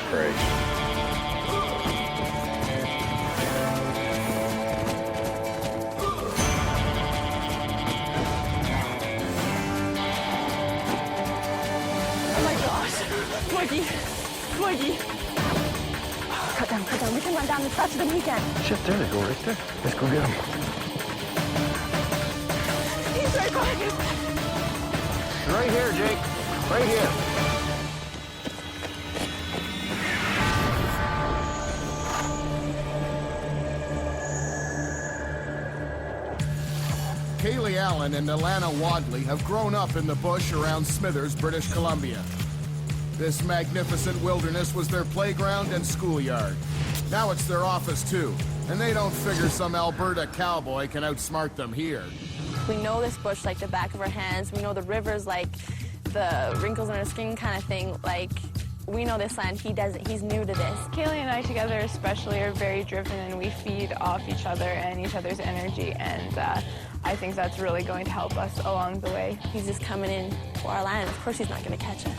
prey. Oh my gosh. Twiggy. Twiggy. Cut down, cut down. We can run down as fast as we can. Shit, there they go, right there. Let's go get them. He's right behind us. Right here, Jake. Right here. Kaleigh Allen and Alana Wadley have grown up in the bush around Smithers, British Columbia. This magnificent wilderness was their playground and schoolyard. Now it's their office too, and they don't figure some Alberta cowboy can outsmart them here. We know this bush like the back of our hands. We know the rivers like the wrinkles in our skin kind of thing. Like, we know this land, he doesn't. He's new to this. Kaleigh and I together especially are very driven, and we feed off each other and each other's energy, and I think that's really going to help us along the way. He's just coming in for our land. Of course he's not going to catch us.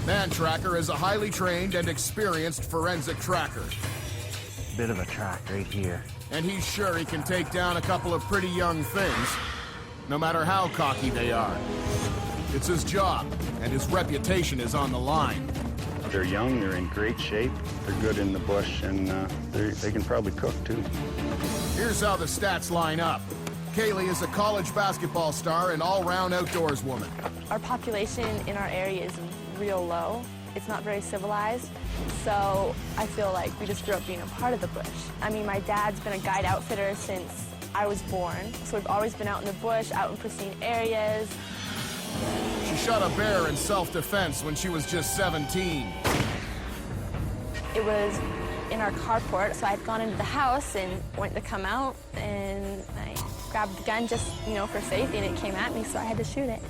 Mantracker is a highly trained and experienced forensic tracker. Bit of a track right here. And he's sure he can take down a couple of pretty young things, no matter how cocky they are. It's his job, and his reputation is on the line. They're young, they're in great shape, they're good in the bush, and they can probably cook too. Here's how the stats line up. Kaleigh is a college basketball star and all-round outdoors woman. Our population in our area is real low. It's not very civilized, so I feel like we just grew up being a part of the bush. I mean, my dad's been a guide outfitter since I was born, so we've always been out in the bush, out in pristine areas. She shot a bear in self-defense when she was just 17. It was in our carport, so I'd gone into the house and went to come out, and I grabbed the gun just, you know, for safety, and it came at me, so I had to shoot it.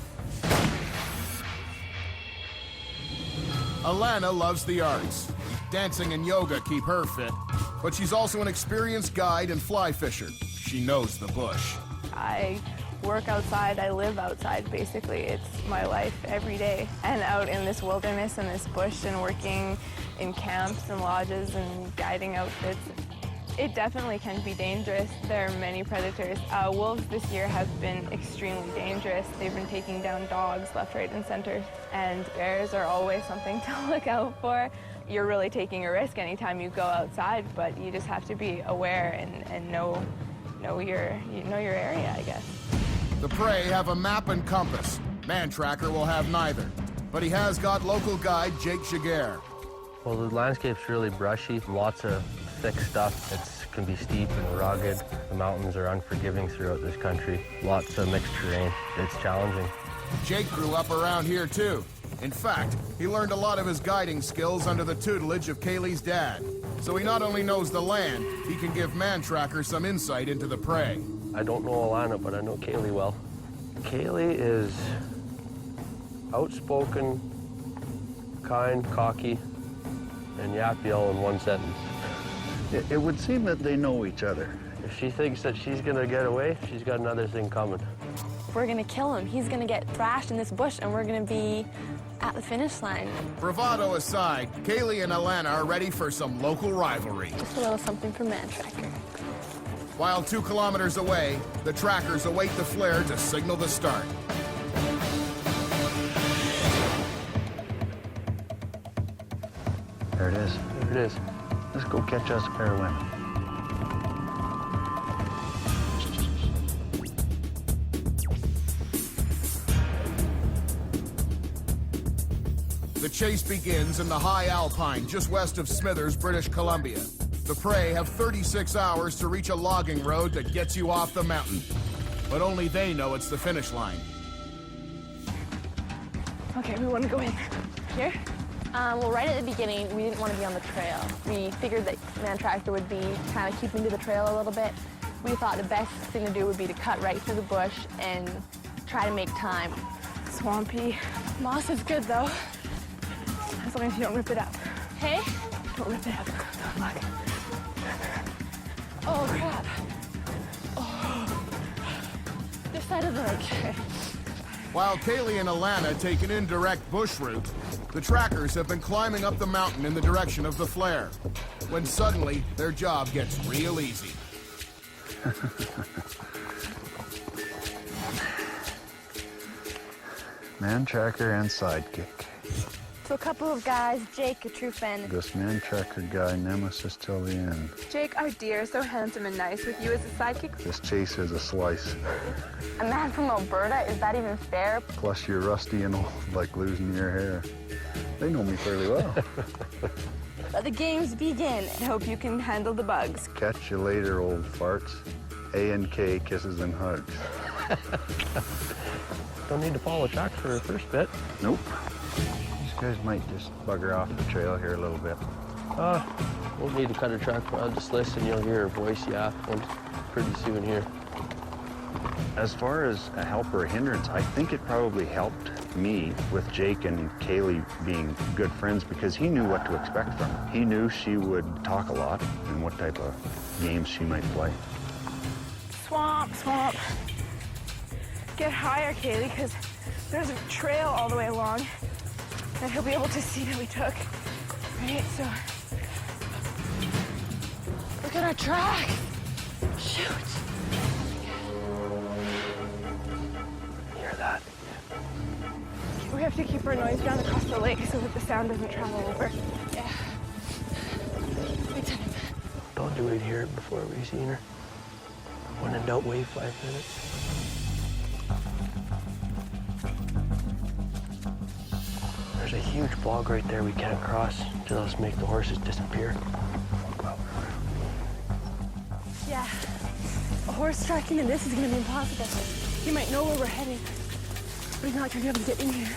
Alana loves the arts. Dancing and yoga keep her fit, but she's also an experienced guide and fly fisher. She knows the bush. I work outside, I live outside, basically. It's my life every day. And out in this wilderness and this bush and working in camps and lodges and guiding outfits, it definitely can be dangerous. There are many predators. Wolves this year have been extremely dangerous. They've been taking down dogs left, right, and center. And bears are always something to look out for. You're really taking a risk anytime you go outside, but you just have to be aware and know your area, I guess. The prey have a map and compass. Mantracker will have neither, but he has got local guide Jake Jaguar. Well, the landscape's really brushy, lots of thick stuff. It can be steep and rugged. The mountains are unforgiving throughout this country. Lots of mixed terrain. It's challenging. Jake grew up around here too. In fact, he learned a lot of his guiding skills under the tutelage of Kaleigh's dad. So he not only knows the land, he can give Mantracker some insight into the prey. I don't know Alana, but I know Kaleigh well. Kaleigh is outspoken, kind, cocky, and yappy all in one sentence. It would seem that they know each other. If she thinks that she's gonna get away, she's got another thing coming. We're gonna kill him. He's gonna get thrashed in this bush, and we're gonna be at the finish line. Bravado aside, Kaleigh and Alana are ready for some local rivalry. Just a little something for Mantracker. While 2 kilometers away, the trackers await the flare to signal the start. There it is. There it is. Let's go catch us a pair of women. The chase begins in the high alpine just west of Smithers, British Columbia. The prey have 36 hours to reach a logging road that gets you off the mountain. But only they know it's the finish line. Okay, we want to go in. Here? Well, right at the beginning, we didn't want to be on the trail. We figured that Mantracker would be kind of keeping to the trail a little bit. We thought the best thing to do would be to cut right through the bush and try to make time. Swampy. Moss is good, though. As long as you don't rip it up. Hey? Don't rip it up. Don't look. Oh, crap. Oh. This side of the lake. While Kaleigh and Alana take an indirect bush route, The trackers have been climbing up the mountain in the direction of the flare, when suddenly their job gets real easy. Mantracker and sidekick. So a couple of guys, Jake, a true friend. This Mantracker guy, nemesis till the end. Jake, our dear, so handsome and nice, with you as a sidekick. This chase is a slice. A man from Alberta, is that even fair? Plus you're rusty and old, like losing your hair. They know me fairly well. Let the games begin. I hope you can handle the bugs. Catch you later, old farts. A and K, kisses and hugs. Don't need to follow track for the first bit. Nope. These guys might just bugger off the trail here a little bit. Won't need to cut a track. I'll just listen. You'll hear her voice, yeah, pretty soon here. As far as a help or a hindrance, I think it probably helped me with Jake and Kaleigh being good friends because he knew what to expect from her. He knew she would talk a lot and what type of games she might play. Swamp, swamp. Get higher, Kaleigh, because there's a trail all the way along that he'll be able to see that we took. Right, so. Look at our track. Shoot. Hear that? We have to keep our noise down across the lake so that the sound doesn't travel over. Yeah. Lieutenant. Told you we'd hear it before we seen her. When in doubt, wait 5 minutes. There's a huge bog right there we can't cross to let's make the horses disappear. Yeah. A horse tracking in this is gonna be impossible. He might know where we're heading, but he's not gonna be able to get in here.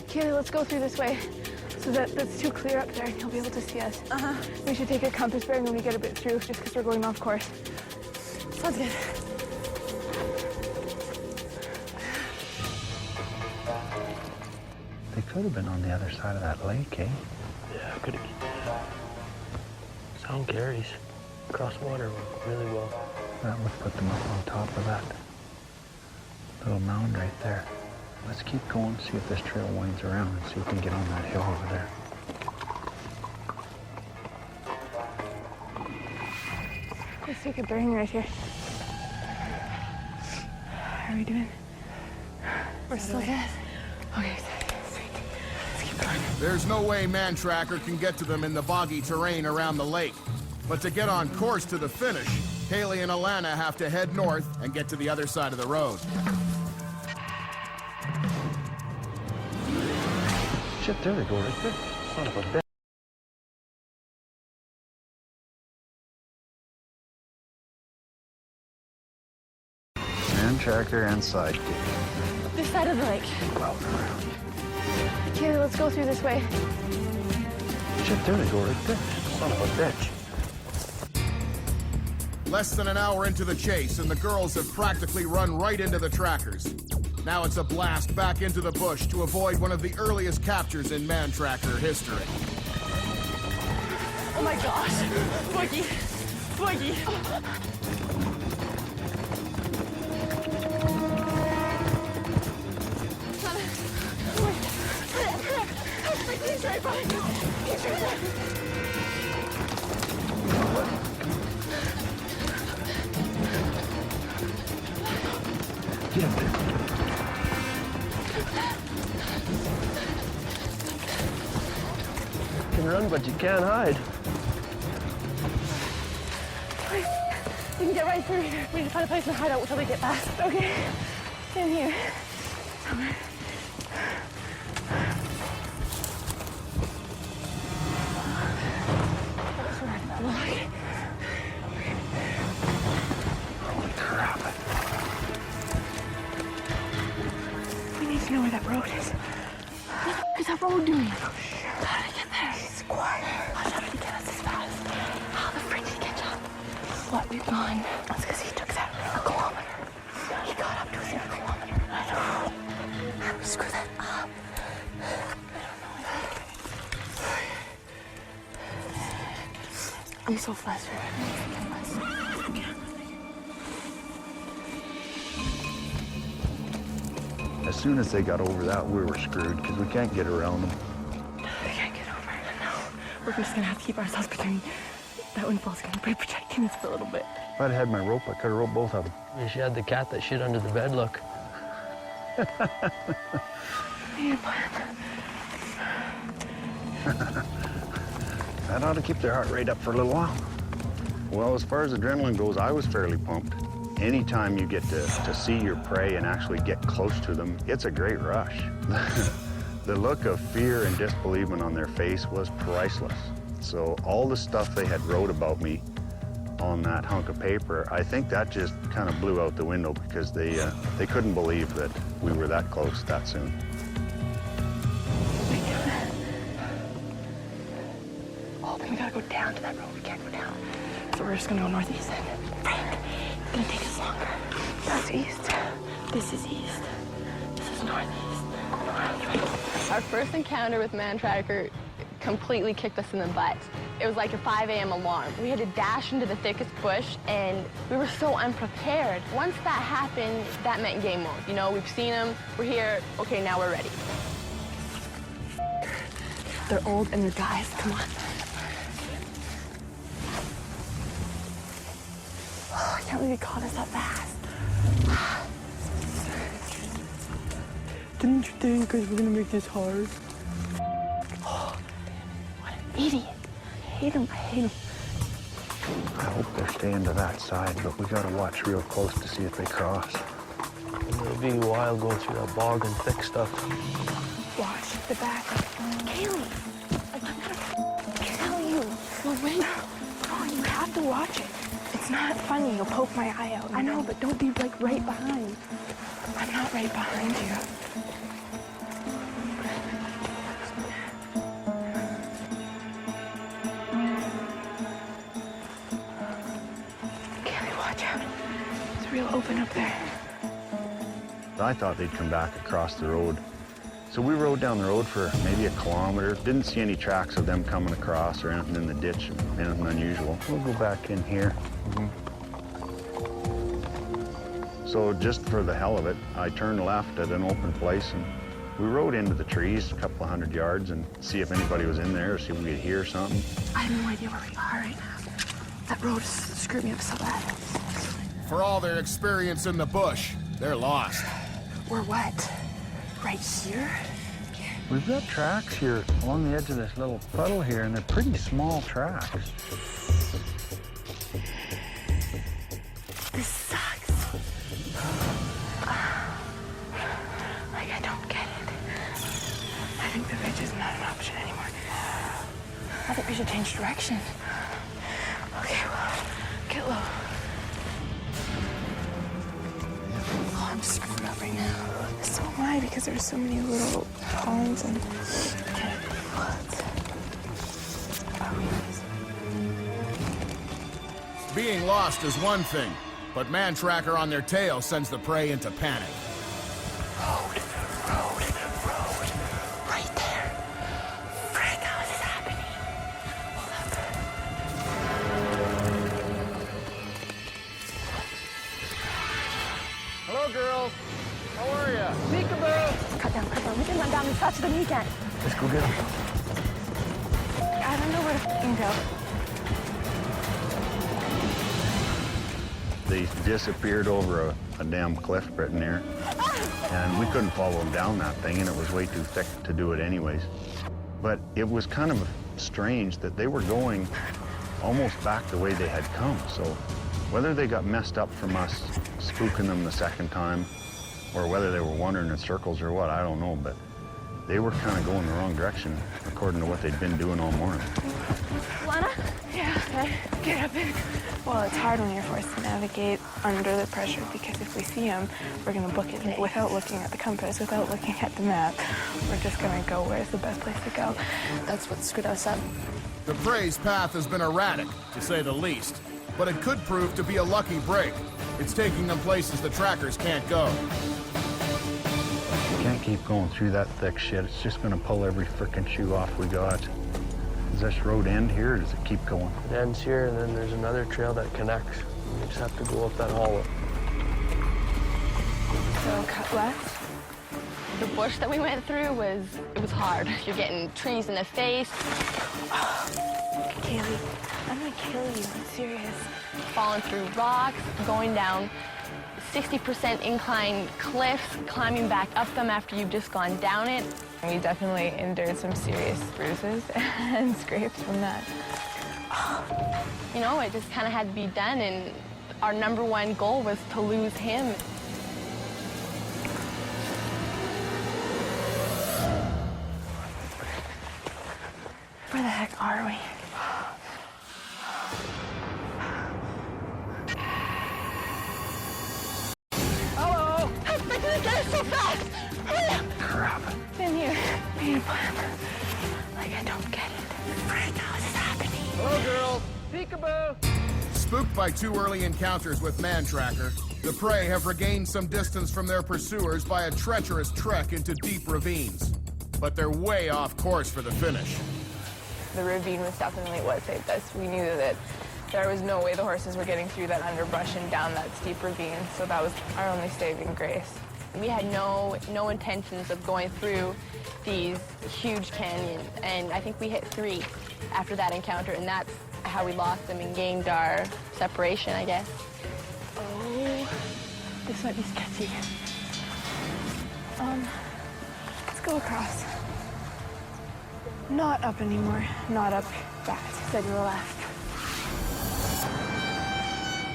Kaleigh, let's go through this way so that's too clear up there and he'll be able to see us. We should take a compass bearing when we get a bit through just because we're going off course. Sounds good. They could have been on the other side of that lake, eh? Yeah, could have. Sound carries across water really well. That would put them up on top of that little mound right there. Let's keep going, see if this trail winds around and see if we can get on that hill over there. Let's take a bearing right here. How are we doing? We're still good. Okay, sweet. Let's keep going. There's no way Mantracker can get to them in the boggy terrain around the lake. But to get on course to the finish, Kaleigh and Alana have to head north and get to the other side of the road. Shit, there they go right there. Son of a bitch. Mantracker and sidekick. This side of the lake. Kaleigh, let's go through this way. Shit, there they go right there. Son of a bitch. Less than an hour into the chase, and the girls have practically run right into the trackers. Now it's a blast back into the bush to avoid one of the earliest captures in Mantracker history. Oh my gosh. Boogie. Boogie. He's right behind you. He's right there. Get up there. You can run, but you can't hide. We can get right through here. We need to find a place to hide out until they get past. Okay, stand here. Holy crap. We need to know where that road is. What is that road doing? How did I get there? He's quiet. How did he get us this fast? How the frick did he catch up? What, we've gone? That's because he took that a kilometer. He got up to us in a kilometer. I know. How do we screw that up? I'm so flustered. As soon as they got over that, we were screwed because we can't get around them. We can't get over it. No. We're just gonna have to keep ourselves between. That windfall's gonna be protecting us for a little bit. If I'd had my rope, I could have roped both of them. You should have the cat that shit under the bed, look. That ought to keep their heart rate up for a little while. Well, as far as adrenaline goes, I was fairly pumped. Anytime you get to see your prey and actually get close to them, it's a great rush. The look of fear and disbelief on their face was priceless. So all the stuff they had wrote about me on that hunk of paper, I think that just kind of blew out the window because they couldn't believe that we were that close that soon. Oh, then we gotta go down to that road. We can't go down. So we're just gonna go northeast then. Frank, it's gonna take us longer. That's east. This is east. This is northeast. Our first encounter with Mantracker completely kicked us in the butt. It was like a 5 a.m. alarm. We had to dash into the thickest bush, and we were so unprepared. Once that happened, that meant game mode. You know, we've seen them, we're here, okay, now we're ready. They're old and they're guys. Come on. Oh, I can't believe you caught us that fast. Didn't you think because we're gonna make this hard? Oh, what an idiot. I hate him. I hate him. I hope they're staying to that side, but we gotta watch real close to see if they cross. It'll be a while going through that bog and thick stuff. Watch the back. Kaleigh, I'm gonna tell you. Well, wait. Oh, you have to watch it. It's not funny. You'll poke my eye out. I know, but don't be like right behind. I'm not right behind you. Kaleigh, watch out. It's real open up there. I thought they'd come back across the road. So we rode down the road for maybe 1 kilometer. Didn't see any tracks of them coming across or anything in the ditch, anything unusual. We'll go back in here. So just for the hell of it, I turned left at an open place and we rode into the trees a couple of 100 yards and see if anybody was in there or see if we could hear something. I have no idea where we are right now. That road screwed me up so bad. For all their experience in the bush, they're lost. We're what? Right here? We've got tracks here along the edge of this little puddle here, and they're pretty small tracks. This sucks. Like, I don't get it. I think the ridge is not an option anymore. I think we should change direction. Okay, well, get low. Oh, I'm screwed up right now. So am I, because there's so many little ponds and... Okay, Being lost is one thing, but Mantracker on their tail sends the prey into panic. Road. Right there. Frank, how is this happening? Hold up. Hello, girls. How are you? Peekaboo! Cut down. We can run down as fast as we can. Let's go get him. I don't know where to f***ing go. They disappeared over a damn cliff right near, and we couldn't follow them down that thing, and it was way too thick to do it anyways. But it was kind of strange that they were going almost back the way they had come. So whether they got messed up from us spooking them the second time, or whether they were wandering in circles or what, I don't know, but they were kind of going the wrong direction according to what they'd been doing all morning. Alana? Yeah. Okay. Get up in. Well, it's hard when you're forced to navigate under the pressure, because if we see them, we're going to book it without looking at the compass, without looking at the map. We're just going to go where's the best place to go. That's what screwed us up. The prey's path has been erratic, to say the least, but it could prove to be a lucky break. It's taking them places the trackers can't go. We can't keep going through that thick shit. It's just gonna pull every frickin' shoe off we got. Does this road end here, or does it keep going? It ends here, and then there's another trail that connects. We just have to go up that hollow. So cut left. The bush that we went through was hard. You're getting trees in the face. Kaleigh, I'm gonna kill you, I'm serious. Falling through rocks, going down 60% incline cliffs, climbing back up them after you've just gone down it. We definitely endured some serious bruises and scrapes from that. You know, it just kind of had to be done, and our #1 goal was to lose him. Where the heck are we? Hello! How did it get so fast? Hurry up! Crap. In here. We need a plan. Like, I don't get it. Right now, this is happening. Hello, girl. Peekaboo. Spooked by 2 early encounters with Mantracker, the prey have regained some distance from their pursuers by a treacherous trek into deep ravines. But they're way off course for the finish. The ravine was definitely what saved us. We knew that there was no way the horses were getting through that underbrush and down that steep ravine, so that was our only saving grace. We had no intentions of going through these huge canyons, and I think we hit 3 after that encounter, and that's how we lost them and gained our separation, I guess. Oh, this might be sketchy. Let's go across. Not up anymore. Not up that. Then to the left.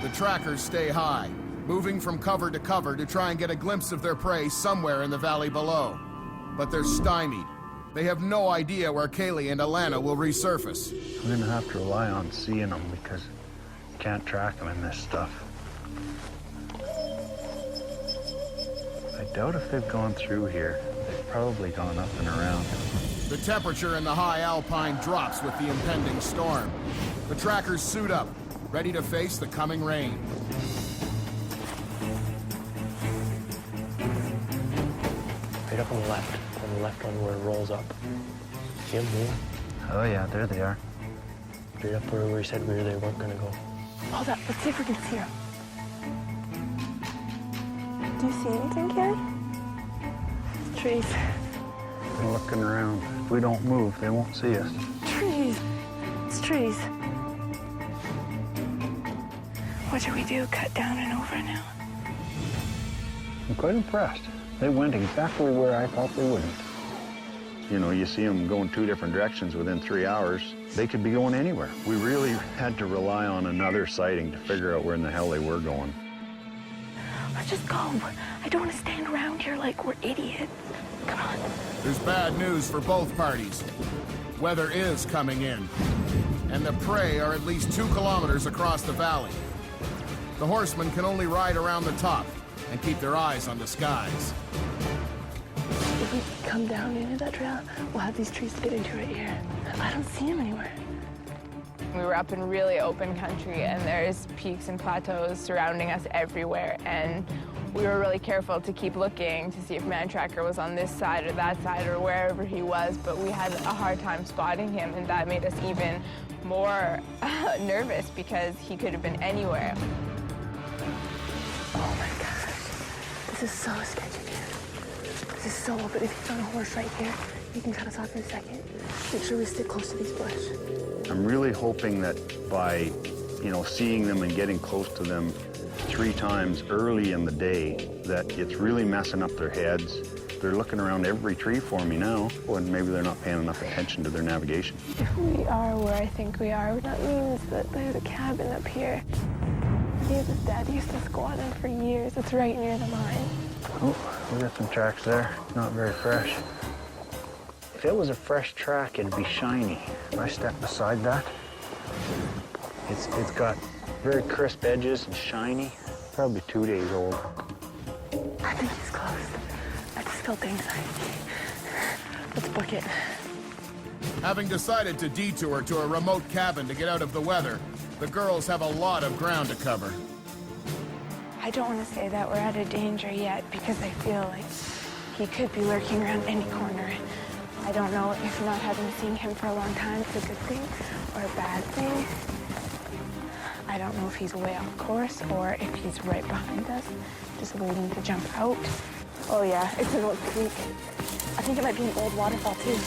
The trackers stay high, moving from cover to cover to try and get a glimpse of their prey somewhere in the valley below. But they're stymied. They have no idea where Kaleigh and Alana will resurface. I'm gonna have to rely on seeing them because you can't track them in this stuff. I doubt if they've gone through here. They've probably gone up and around. The temperature in the high alpine drops with the impending storm. The trackers suit up, ready to face the coming rain. Right up on the left one where it rolls up. See them moving? Oh yeah, there they are. Straight up where we said they weren't gonna go. Hold up. Let's see if we can see her. Do you see anything, Kaleigh? Trees. They're looking around. If we don't move, they won't see us. Trees. It's trees. What should we do? Cut down and over now? I'm quite impressed. They went exactly where I thought they wouldn't. You know, you see them going 2 different directions within 3 hours. They could be going anywhere. We really had to rely on another sighting to figure out where in the hell they were going. Let's just go. I don't want to stand around here like we're idiots. Come on. There's bad news for both parties. Weather is coming in, and the prey are at least 2 kilometers across the valley. The horsemen can only ride around the top and keep their eyes on the skies. If we come down into that trail, we'll have these trees to get into right here. I don't see them anywhere. We were up in really open country, and there's peaks and plateaus surrounding us everywhere, and we were really careful to keep looking to see if Mantracker was on this side or that side or wherever he was, but we had a hard time spotting him, and that made us even more nervous because he could have been anywhere. Oh my gosh. This is so sketchy, man. This is so open. If he's on a horse right here, he can cut us off in a second. Make sure we stick close to these bushes. I'm really hoping that by, seeing them and getting close to them 3 times early in the day, that it's really messing up their heads. They're looking around every tree for me now, and maybe they're not paying enough attention to their navigation. If we are where I think we are, that means that there's a cabin up here. His dad used to squat in for years. It's right near the mine. Oh, we got some tracks there. Not very fresh. If it was a fresh track, it'd be shiny. If I step beside that, it's got very crisp edges and shiny. Probably 2 days old. I think he's close. I just felt anxiety. Let's book it. Having decided to detour to a remote cabin to get out of the weather, the girls have a lot of ground to cover. I don't want to say that we're out of danger yet because I feel like he could be lurking around any corner. I don't know if not having seen him for a long time is a good thing or a bad thing. I don't know if he's way off course or if he's right behind us, just waiting to jump out. Oh yeah, it's an old creek. I think it might be an old waterfall too.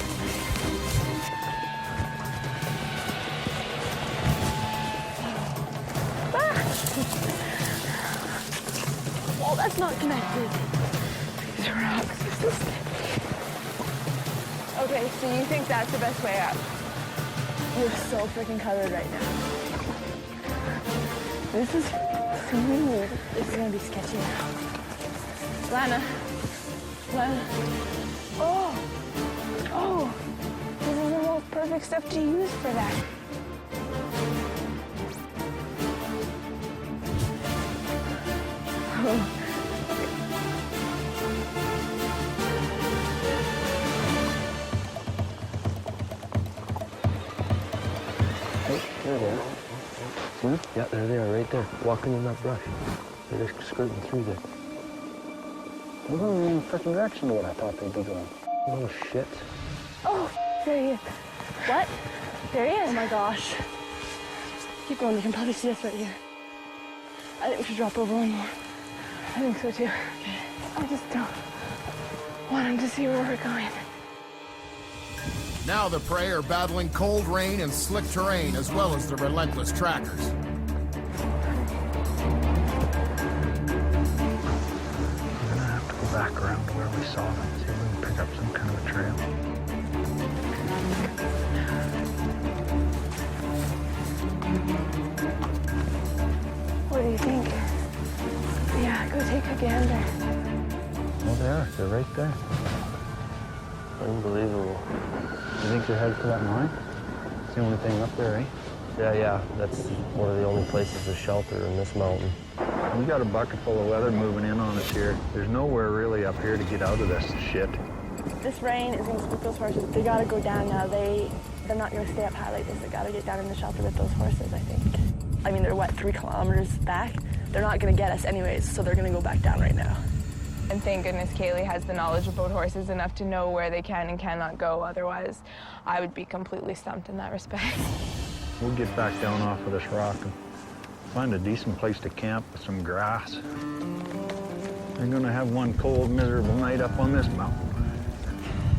Oh, that's not connected. These rocks are so sticky. Okay, so you think that's the best way up? You're so freaking covered right now. This is smooth. This is gonna be sketchy now. Lana. Lana. Oh. Oh. This is the most perfect stuff to use for that. Oh. There they are. See? Yeah, there they are, right there, walking in that brush. They're just skirting through there. We're going in a different direction to what I thought they'd be going. Oh, shit. Oh, there he is. What? There he is. Oh my gosh. Keep going, they can probably see us right here. I think we should drop over one more. I think so too. I just don't want him to see where we're going. Now the prey are battling cold rain and slick terrain as well as the relentless trackers. We're gonna have to go back around to where we saw them, see if we can pick up some kind of a trail. What do you think? Yeah, go take a gander. Oh, they are. They're right there. Unbelievable. You think they're headed for that mine? It's the only thing up there, eh? Yeah, that's one of the only places to shelter in this mountain. We got a bucket full of weather moving in on us here. There's nowhere really up here to get out of this shit. This rain is gonna spook those horses. They gotta go down now. They're not gonna stay up high like this. They gotta get down in the shelter with those horses, I think. I mean, they're what, 3 kilometers back? They're not gonna get us anyways, so they're gonna go back down right now. And thank goodness Kaleigh has the knowledge about horses enough to know where they can and cannot go. Otherwise, I would be completely stumped in that respect. We'll get back down off of this rock and find a decent place to camp with some grass. We're gonna have one cold, miserable night up on this mountain.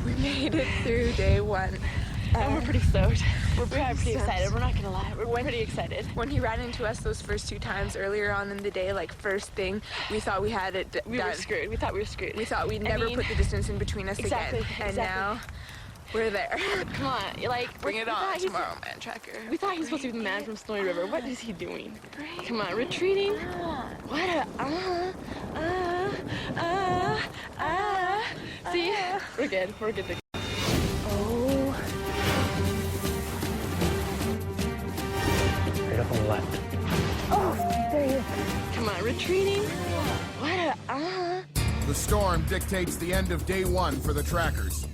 We made it through day 1. And we're pretty stoked. We're pretty excited. We're not gonna lie. We're pretty excited. When he ran into us those first 2 times earlier on in the day, like first thing, we thought we had it done. We were screwed. We thought we were screwed. We thought we'd never put the distance in between us again. And now, we're there. Come on, like, Bring it on tomorrow, Mantracker. We thought he was supposed to be the man from Snowy River. What is he doing? Come on, retreating? What a, See? We're good. We're good to go. Oh. Right up on the left. Oh, there he is. Come on, retreating? What a, The storm dictates the end of day 1 for the trackers.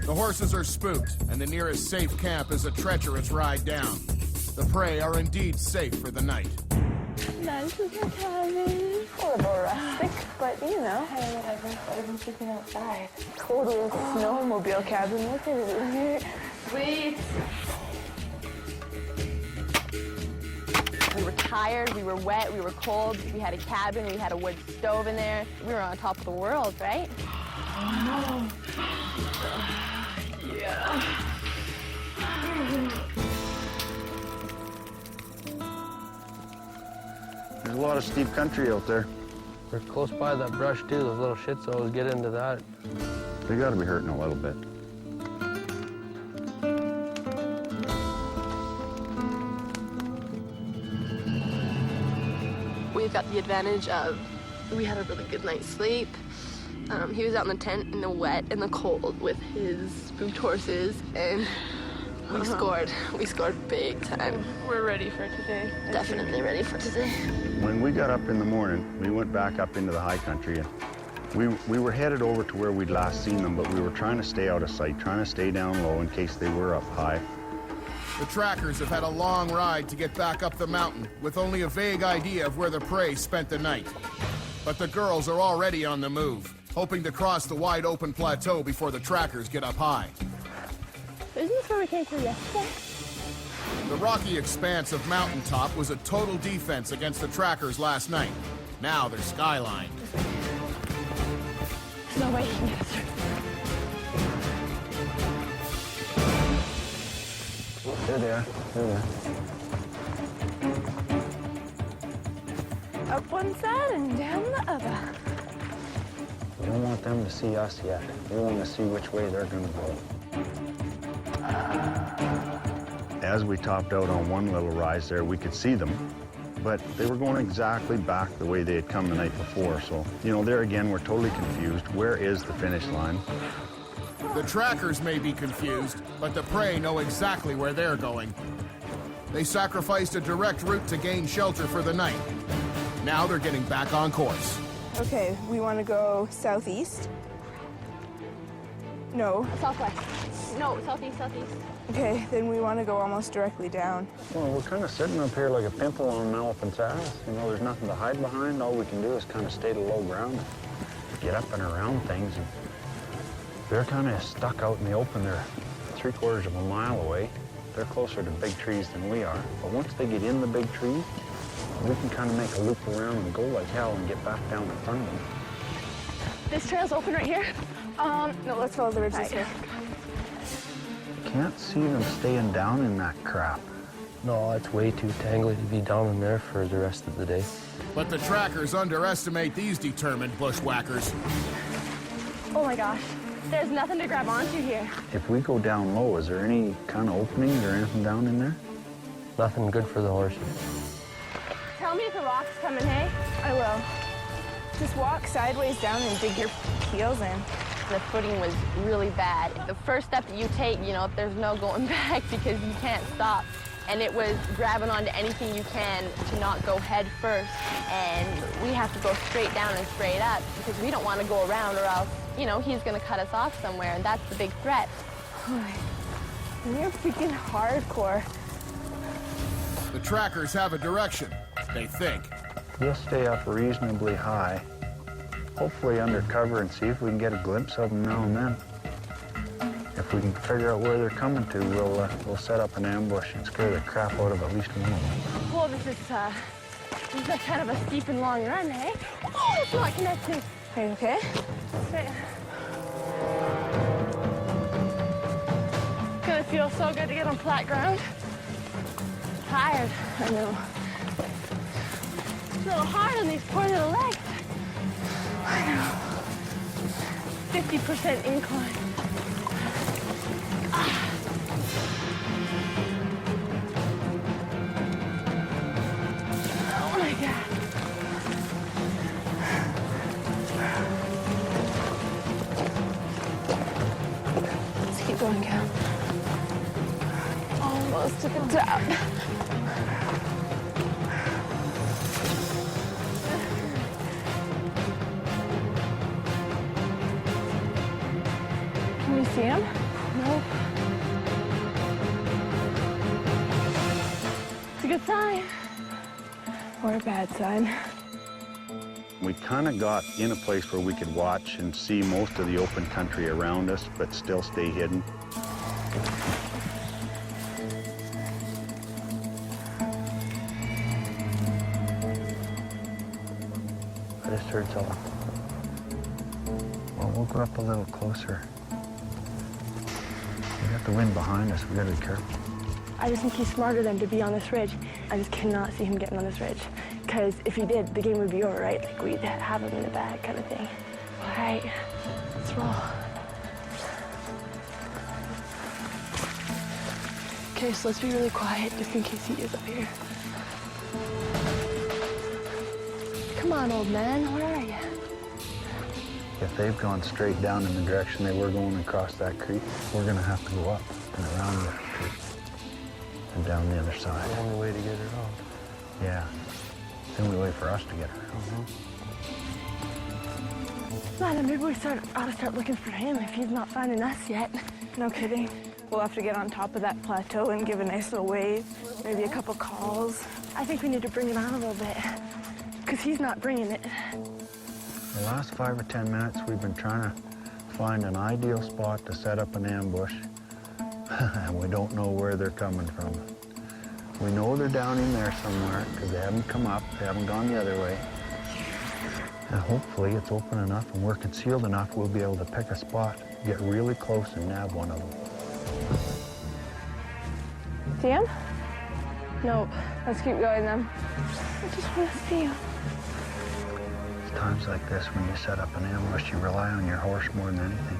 The horses are spooked, and the nearest safe camp is a treacherous ride down. The prey are indeed safe for the night. Nice little cabin. A little rustic, but you know. Hey, whatever. I've been sleeping outside. Cold little snowmobile cabin. Look at it in here. Sweet. We were tired, we were wet, we were cold, we had a cabin, we had a wood stove in there. We were on top of the world, right? Yeah. There's a lot of steep country out there. We're close by that brush too. Those little shits always get into that. They gotta be hurting a little bit. We've got the advantage of, we had a really good night's sleep. He was out in the tent in the wet and the cold with his spooked horses, and we scored. We scored big time. We're ready for today. Definitely ready for today. When we got up in the morning, we went back up into the high country, and we were headed over to where we'd last seen them, but we were trying to stay out of sight, trying to stay down low in case they were up high. The trackers have had a long ride to get back up the mountain with only a vague idea of where the prey spent the night. But the girls are already on the move, hoping to cross the wide open plateau before the trackers get up high. Isn't this where we came through yesterday? The rocky expanse of mountaintop was a total defense against the trackers last night. Now they're skylined. There's no way he can get us through. There they are. There they are. Up one side and down the other. We don't want them to see us yet. We want to see which way they're going to go. As we topped out on one little rise there, we could see them, but they were going exactly back the way they had come the night before. So, you know, there again, we're totally confused. Where is the finish line? The trackers may be confused, but the prey know exactly where they're going. They sacrificed a direct route to gain shelter for the night. Now they're getting back on course. Okay, we want to go southeast. No. Southwest. No, southeast, southeast. Okay, then we want to go almost directly down. Well, we're kind of sitting up here like a pimple on an elephant's ass. You know, there's nothing to hide behind. All we can do is kind of stay to low ground, get up and around things. And they're kind of stuck out in the open. They're 3/4 of a mile away. They're closer to big trees than we are. But once they get in the big trees, we can kind of make a loop around and go like hell and get back down in front of them. This trail's open right here. No, let's follow the ridge this way. Can't see them staying down in that crap. No, it's way too tangly to be down in there for the rest of the day. But the trackers underestimate these determined bushwhackers. Oh my gosh. There's nothing to grab onto here. If we go down low, is there any kind of openings or anything down in there? Nothing good for the horses. Tell me if a rock's coming, hey? I will. Just walk sideways down and dig your heels in. The footing was really bad. The first step that you take, you know, there's no going back because you can't stop. And it was grabbing onto anything you can to not go head first. And we have to go straight down and straight up because we don't want to go around or else, you know, he's going to cut us off somewhere, and that's the big threat. You're freaking hardcore. The trackers have a direction, they think. We'll stay up reasonably high, hopefully under cover, and see if we can get a glimpse of them now and then. If we can figure out where they're coming to, we'll set up an ambush and scare the crap out of at least one of them. Well, this is kind of a steep and long run, hey? Oh, it's not connecting. Are you okay? Okay. It's gonna feel so good to get on flat ground. Tired. I know. It's a little hard on these poor little legs. I know. 50% incline. Oh my God. Let's keep going, Cal. Almost to the top. Can you see him? Nope. It's a good sign. Or a bad sign. We kind of got in a place where we could watch and see most of the open country around us, but still stay hidden. I just heard something. Well, we'll go up a little closer. We got the wind behind us. We gotta be careful. I just think he's smarter than to be on this ridge. I just cannot see him getting on this ridge. Because if he did, the game would be over, right? Like, we'd have him in the bag kind of thing. All right, let's roll. Okay, so let's be really quiet just in case he is up here. Come on, old man, where are you? If they've gone straight down in the direction they were going across that creek, we're gonna have to go up and around the creek and down the other side. The only way to get her off. Yeah, it's the only way for us to get her. Lana, maybe we ought to start looking for him if he's not finding us yet. No kidding. We'll have to get on top of that plateau and give a nice little wave. Maybe a couple calls. I think we need to bring him out a little bit. Because he's not bringing it. The last 5 or 10 minutes, we've been trying to find an ideal spot to set up an ambush, and we don't know where they're coming from. We know they're down in there somewhere, because they haven't come up, they haven't gone the other way. And hopefully it's open enough and we're concealed enough, we'll be able to pick a spot, get really close and nab one of them. See him? Nope. Let's keep going then. I just want to see him. It's times like this when you set up an ambush, you rely on your horse more than anything.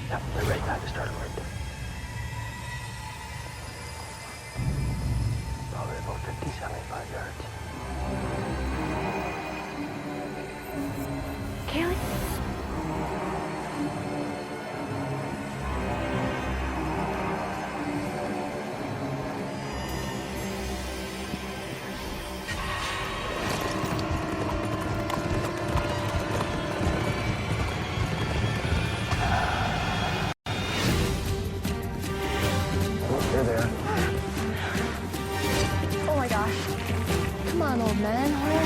Yep, they're right back to start right there. Probably about 50, 75 yards. Kaleigh? They're there. Oh my gosh. Come on, old man. Where are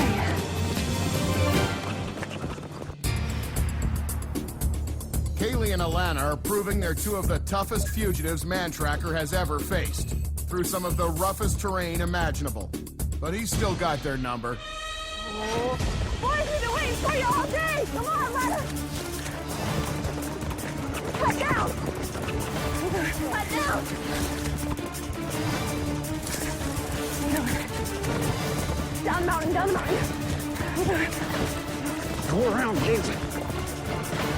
you? Kaleigh and Alana are proving they're two of the toughest fugitives Mantracker has ever faced, through some of the roughest terrain imaginable. But he's still got their number. Oh. Boys, we've been waiting for you all day. Come on, Alana. Cut down. Cut down. Down the mountain, down the mountain. Go around, Jason.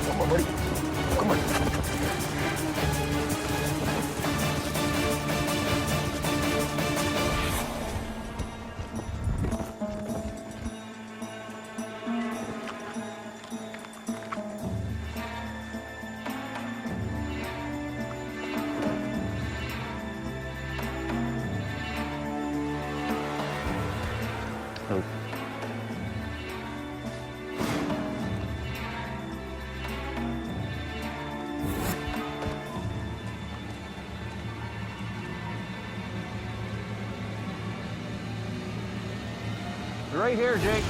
Come on, buddy. Come on. Oh. Right here, Jake.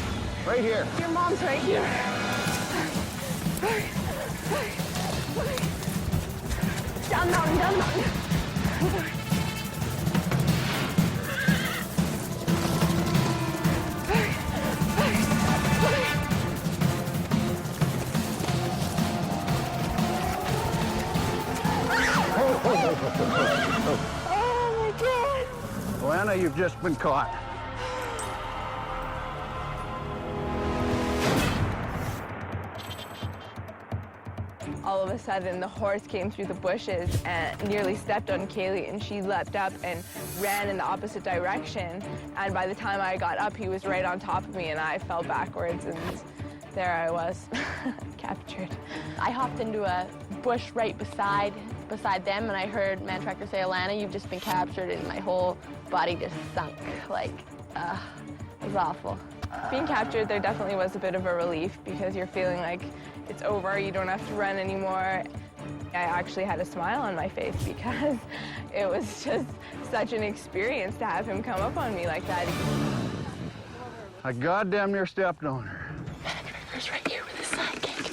Right here. Your mom's right here. Down the mountain, down the mountain. Oh my God. Alana, you've just been caught. All of a sudden, the horse came through the bushes and nearly stepped on Kaleigh, and she leapt up and ran in the opposite direction. And by the time I got up, he was right on top of me, and I fell backwards, and there I was, captured. I hopped into a bush right beside them, and I heard Mantracker say, "Alana, you've just been captured," and my whole body just sunk. Like, it was awful. Being captured, there definitely was a bit of a relief because you're feeling like it's over, you don't have to run anymore. I actually had a smile on my face because it was just such an experience to have him come up on me like that. I goddamn near stepped on her. Mantracker's right here with his sidekick.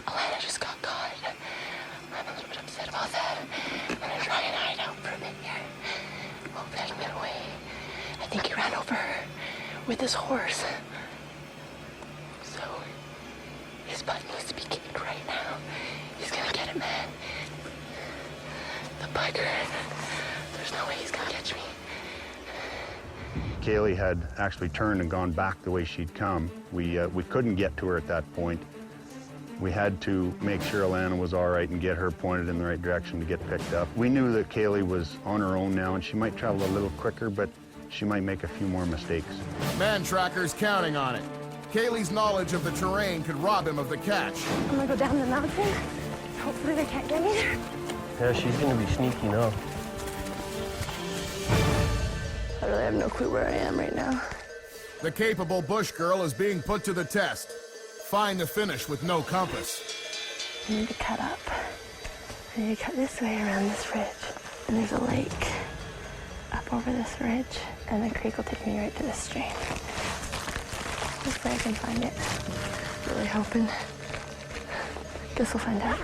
Alana just got caught. I'm a little bit upset about that. I'm gonna try and hide out for a bit here. Hopefully I can get away. I think he ran over her with his horse. So, his butt needs to be kicked right now. He's gonna get it, man. The bugger. There's no way he's gonna catch me. Kaleigh had actually turned and gone back the way she'd come. We couldn't get to her at that point. We had to make sure Alana was all right and get her pointed in the right direction to get picked up. We knew that Kaleigh was on her own now, and she might travel a little quicker, but she might make a few more mistakes. Mantracker's counting on it. Kaleigh's knowledge of the terrain could rob him of the catch. I'm gonna go down the mountain. Hopefully they can't get me there. Yeah, she's gonna be sneaky now. I really have no clue where I am right now. The capable bush girl is being put to the test. Find the finish with no compass. I need to cut up. I need to cut this way around this ridge. And there's a lake up over this ridge, and the creek will take me right to this stream. Hopefully I can find it. Really hoping. Guess we'll find out.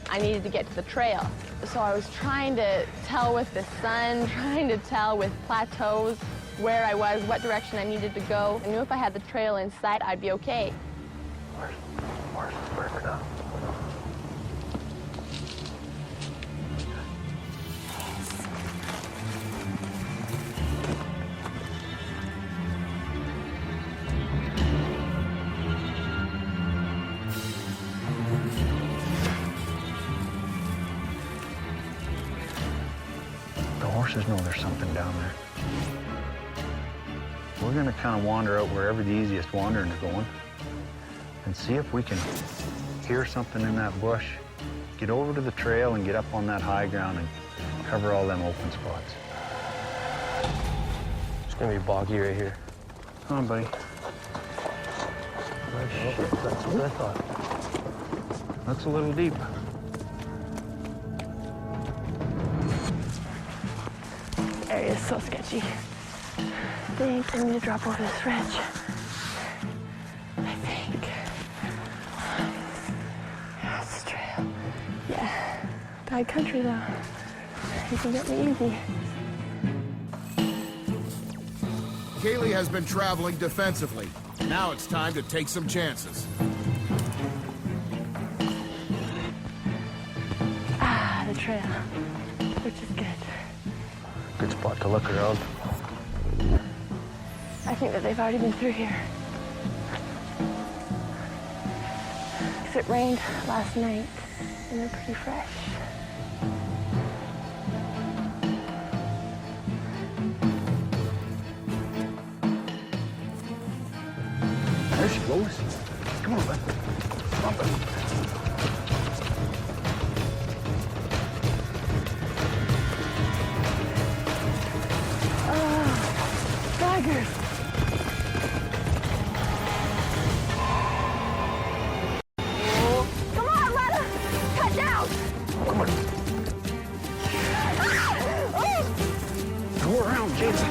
I needed to get to the trail. So I was trying to tell with the sun, trying to tell with plateaus where I was, what direction I needed to go. I knew if I had the trail in sight, I'd be okay. Where's the burger now? The horses know there's something down there. We're gonna kind of wander out wherever the easiest wandering is going and see if we can hear something in that bush, get over to the trail and get up on that high ground and cover all them open spots. It's gonna be boggy right here. Come on, buddy. Oh, that's what I thought. That's a little deep. Area is so sketchy. I think I need to drop over this ridge. I think. That's the trail. Yeah. Bad country though. You can get me easy. Kaleigh has been traveling defensively. Now it's time to take some chances. Ah, the trail, which is good. Good spot to look around. I think that they've already been through here. 'Cause it rained last night, and they're pretty fresh. There she goes. Come on, bud. Come on, bud. Tigers! Come on, Alana! Cut down! Come on. Go around, Jason.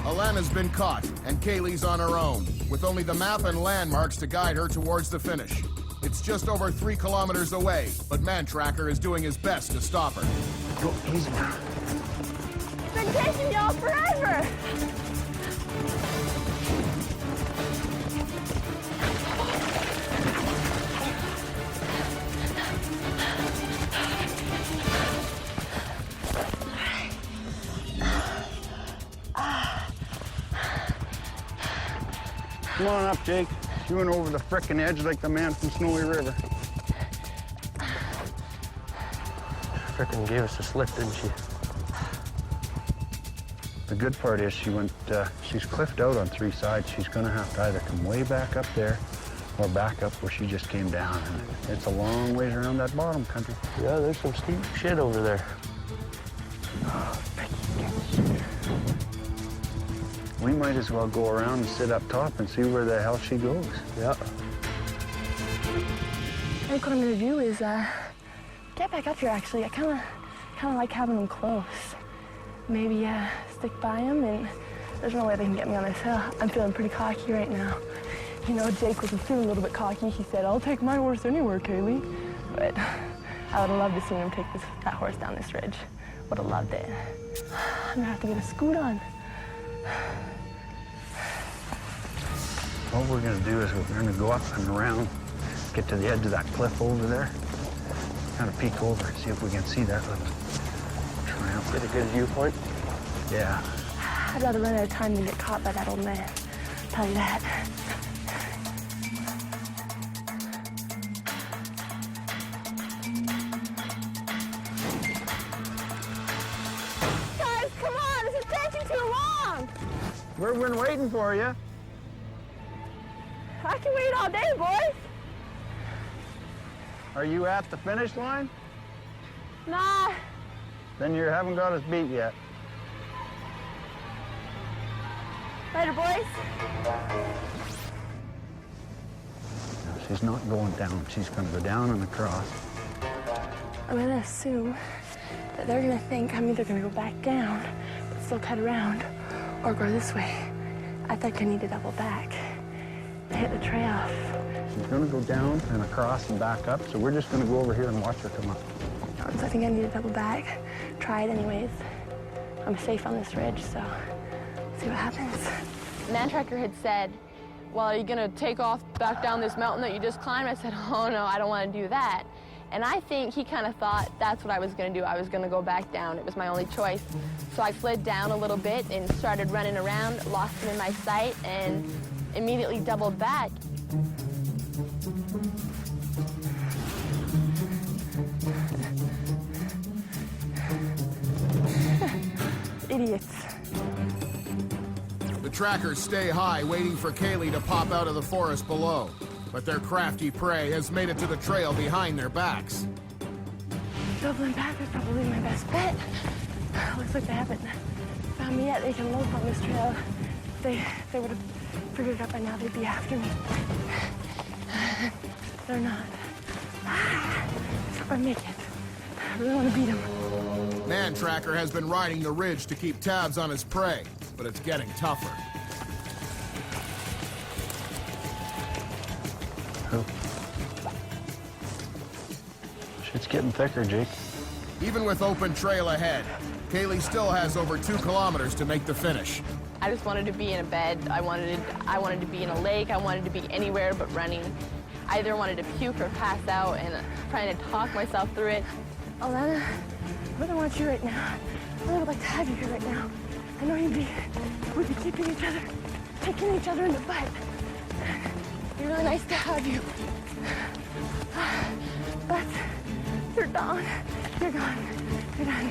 Alana's been caught, and Kaleigh's on her own, with only the map and landmarks to guide her towards the finish. It's just over 3 kilometers away, but Mantracker is doing his best to stop her. Go easy now. Been chasing y'all forever! Come on up, Jake. You went over the frickin' edge like the man from Snowy River. Frickin' gave us a slip, didn't she? The good part is she's cliffed out on 3 sides. She's gonna have to either come way back up there or back up where she just came down. And it's a long ways around that bottom country. Yeah, there's some steep shit over there. We might as well go around and sit up top and see where the hell she goes. Yeah. I think what I'm gonna do is get back up here. Actually, I kind of like having them close. Maybe stick by them, and there's no way they can get me on this hill. I'm feeling pretty cocky right now. You know, Jake was feeling a little bit cocky. He said, "I'll take my horse anywhere, Kaleigh." But I would have loved to see him take that horse down this ridge. Would have loved it. I'm gonna have to get a scoot on. What we're gonna do is we're gonna go up and around, get to the edge of that cliff over there, kind of peek over, see if we can see that little tramp. Get a good viewpoint. Yeah. I'd rather run out of time than get caught by that old man. I'll tell you that. Guys, come on! This is taking too long! We've been waiting for you. I can wait all day, boys. Are you at the finish line? Nah. Then you haven't got us beat yet. Later, boys. No, she's not going down. She's going to go down and across. I'm gonna assume that they're gonna think I'm either gonna go back down, but still cut around, or go this way. I think I need to double back to hit the trail. She's going to go down and across and back up, so we're just going to go over here and watch her come up. So I think I need to double back. Try it anyways. I'm safe on this ridge, so see what happens. Mantracker had said, well, are you gonna take off back down this mountain that you just climbed? I said, oh no, I don't wanna do that. And I think he kind of thought that's what I was gonna do. I was gonna go back down. It was my only choice. So I slid down a little bit and started running around, lost him in my sight, and immediately doubled back. Idiots. The trackers stay high, waiting for Kaleigh to pop out of the forest below. But their crafty prey has made it to the trail behind their backs. Doubling back is probably my best bet. Looks like they haven't found me yet. They can lope on this trail. If they would have figured it out by now, they'd be after me. They're not. If I make it, I really want to beat them. Mantracker has been riding the ridge to keep tabs on his prey, but it's getting tougher. Shit's getting thicker, Jake. Even with open trail ahead, Kaleigh still has over 2 kilometers to make the finish. I just wanted to be in a bed. I wanted to be in a lake. I wanted to be anywhere but running. I either wanted to puke or pass out, and trying to talk myself through it. Alana, I really want you right now. I really would like to have you here right now. I know we'd be keeping each other, kicking each other in the butt. It'd be really nice to have you. But you're gone. You're gone. You're done.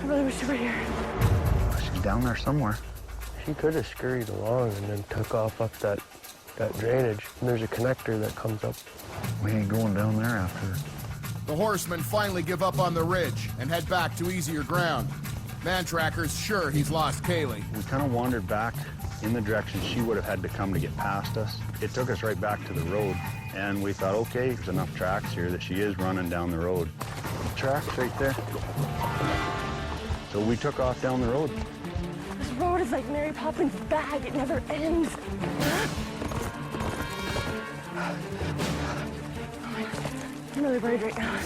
I really wish you were here. She's down there somewhere. She could have scurried along and then took off up that drainage. And there's a connector that comes up. We ain't going down there after her. The horsemen finally give up on the ridge and head back to easier ground. Mantracker's sure he's lost Kaleigh. We kind of wandered back in the direction she would have had to come to get past us. It took us right back to the road, and we thought, okay, there's enough tracks here that she is running down the road. Tracks right there. So we took off down the road. This road is like Mary Poppins' bag. It never ends. I'm really worried right now.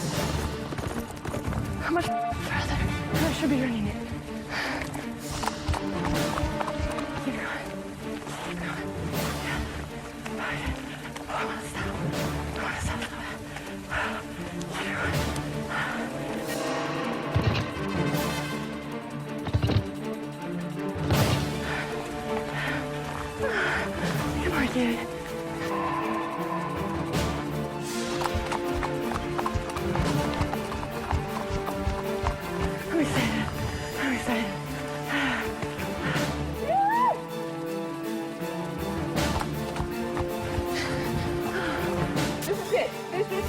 How much further? I should be running it. Keep going. Keep going. Yeah. I want to stop. I want to stop so bad. Keep going. Come on, kid. I'm excited. I'm excited. This is it. This is it.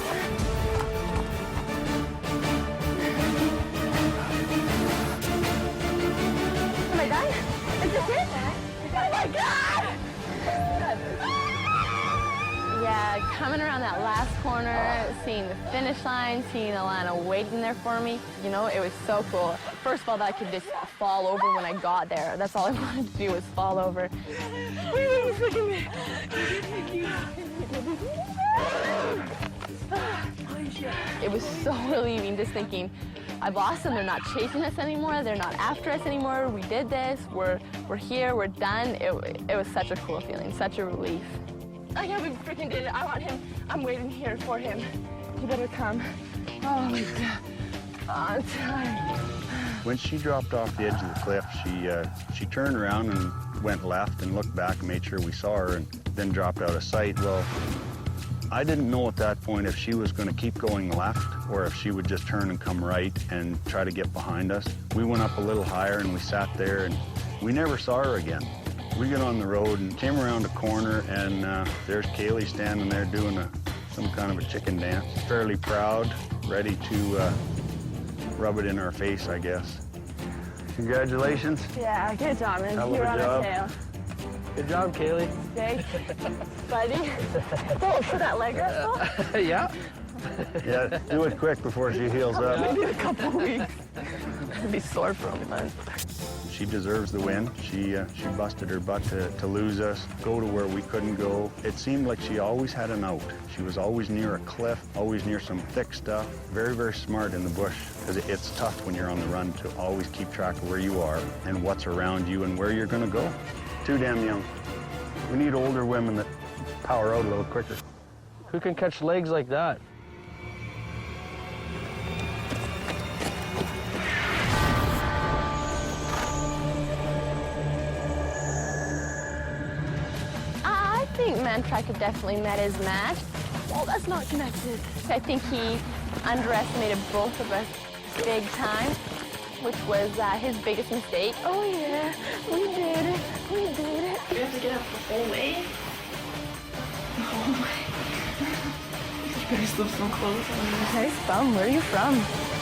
Am I done? Is this it? Oh my God! Yeah, coming around that last corner, seeing the finish line, seeing Alana waiting there for me, you know, it was so cool. First of all, that I could just fall over when I got there. That's all I wanted to do was fall over. Look at me. It was so relieving just thinking, I've lost them. They're not chasing us anymore. They're not after us anymore. We did this. We're here. We're done. It was such a cool feeling, such a relief. I can't believe we freaking did it. I want him. I'm waiting here for him. He better come. Oh my God. Oh, I'm tired. When she dropped off the edge of the cliff, she turned around and went left and looked back and made sure we saw her and then dropped out of sight. Well, I didn't know at that point if she was going to keep going left or if she would just turn and come right and try to get behind us. We went up a little higher and we sat there and we never saw her again. We got on the road and came around a corner and there's Kaleigh standing there doing some kind of a chicken dance. Fairly proud, ready to rub it in our face, I guess. Congratulations. Yeah, good job, man. Hell of You're a on job. our tail. Good job, Kaleigh. Jake, buddy. Oh, for that leg wrestle? Yeah. Yeah, do it quick before she heals up. Maybe a couple weeks. I'd be sore for a month. She deserves the win. She busted her butt to lose us, go to where we couldn't go. It seemed like she always had an out. She was always near a cliff, always near some thick stuff. Very, very smart in the bush. because it's tough when you're on the run to always keep track of where you are and what's around you and where you're going to go. Too damn young. We need older women that power out a little quicker. Who can catch legs like that? I think Mantracker definitely met his match. Oh, that's not connected. I think he underestimated both of us big time, which was his biggest mistake. Oh yeah, we did it. We did it. You have to get up the whole way? Oh my. You better slip some clothes on. Nice bum. Where are you from?